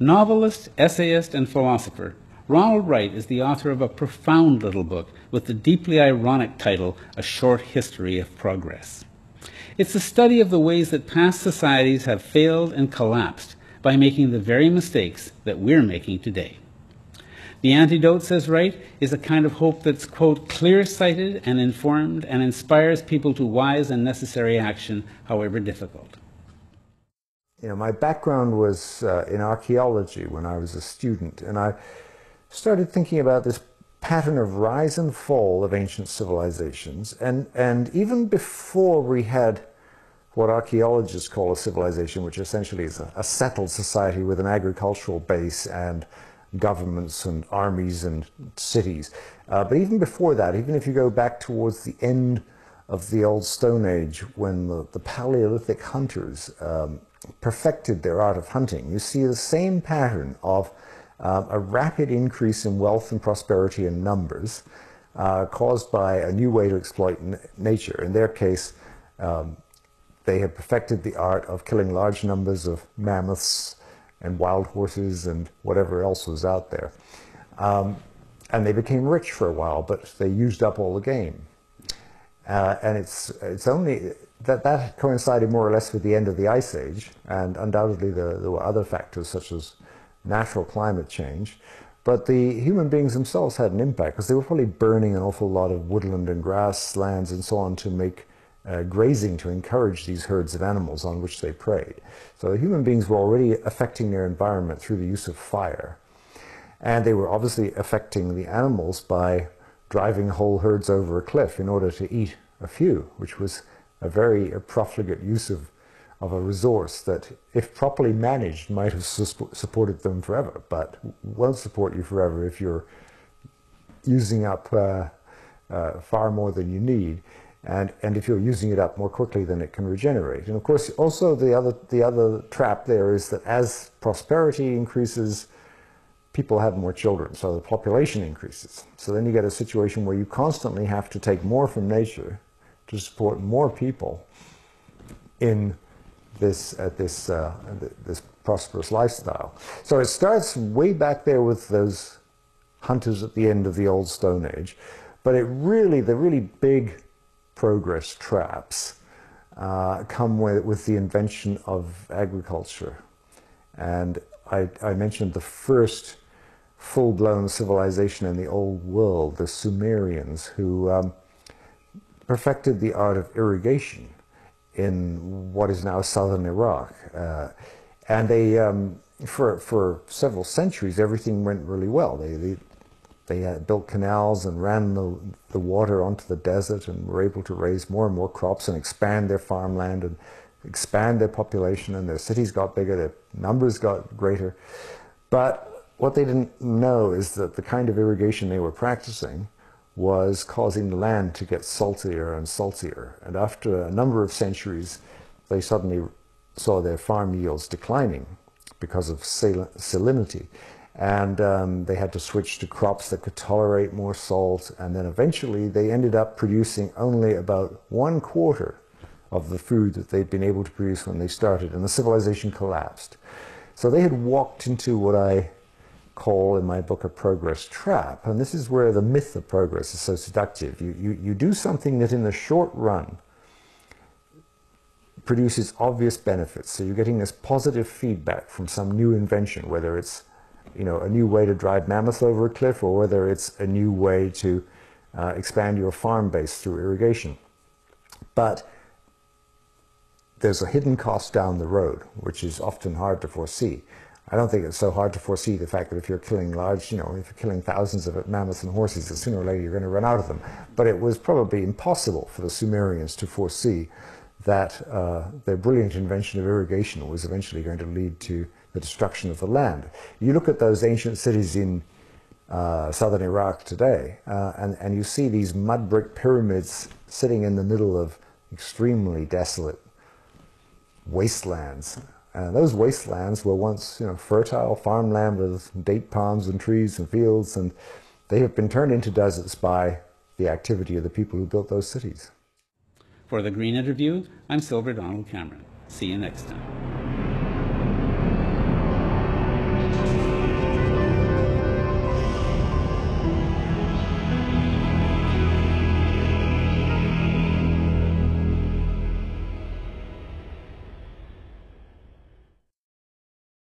Novelist, essayist, and philosopher, Ronald Wright is the author of a profound little book with the deeply ironic title, A Short History of Progress. It's the study of the ways that past societies have failed and collapsed by making the very mistakes that we're making today. The antidote, says Wright, is a kind of hope that's, quote, clear-sighted and informed and inspires people to wise and necessary action, however difficult. My background was in archaeology when I was a student, and I started thinking about this pattern of rise and fall of ancient civilizations. And even before we had what archaeologists call a civilization, which essentially is a settled society with an agricultural base and governments and armies and cities. But even before that, even if you go back towards the end of the Old Stone Age, when the Paleolithic hunters perfected their art of hunting, you see the same pattern of a rapid increase in wealth and prosperity and numbers caused by a new way to exploit nature. In their case, they had perfected the art of killing large numbers of mammoths and wild horses and whatever else was out there. And they became rich for a while, but they used up all the game. And it's only that coincided more or less with the end of the Ice Age, and undoubtedly there were other factors such as natural climate change. But the human beings themselves had an impact because they were probably burning an awful lot of woodland and grasslands and so on to make grazing to encourage these herds of animals on which they preyed. So the human beings were already affecting their environment through the use of fire. And they were obviously affecting the animals by driving whole herds over a cliff in order to eat a few, which was a very profligate use of a resource that, if properly managed, might have supported them forever, but won't support you forever if you're using up far more than you need. And if you're using it up more quickly than it can regenerate. And of course, also the other trap there is that as prosperity increases, people have more children, so the population increases. So then you get a situation where you constantly have to take more from nature to support more people in this prosperous lifestyle. So it starts way back there with those hunters at the end of the Old Stone Age, but the really big progress traps come with the invention of agriculture. And I mentioned the first full-blown civilization in the old world, the Sumerians, who perfected the art of irrigation in what is now southern Iraq. And they, for several centuries, everything went really well. They had built canals and ran the water onto the desert and were able to raise more and more crops and expand their farmland and expand their population, and their cities got bigger, their numbers got greater. But what they didn't know is that the kind of irrigation they were practicing was causing the land to get saltier and saltier. And after a number of centuries, they suddenly saw their farm yields declining because of salinity. And they had to switch to crops that could tolerate more salt, and then eventually they ended up producing only about 1/4 of the food that they'd been able to produce when they started, and the civilization collapsed. So they had walked into what I call in my book a progress trap, and this is where the myth of progress is so seductive. You do something that in the short run produces obvious benefits, so you're getting this positive feedback from some new invention, whether it's a new way to drive mammoths over a cliff, or whether it's a new way to expand your farm base through irrigation. But there's a hidden cost down the road, which is often hard to foresee. I don't think it's so hard to foresee the fact that if you're killing if you're killing thousands of mammoths and horses, that sooner or later you're going to run out of them. But it was probably impossible for the Sumerians to foresee that their brilliant invention of irrigation was eventually going to lead to the destruction of the land. You look at those ancient cities in southern Iraq today, and you see these mud brick pyramids sitting in the middle of extremely desolate wastelands. And those wastelands were once fertile farmland with date palms and trees and fields, and they have been turned into deserts by the activity of the people who built those cities. For the Green Interview, I'm Silver Donald Cameron. See you next time.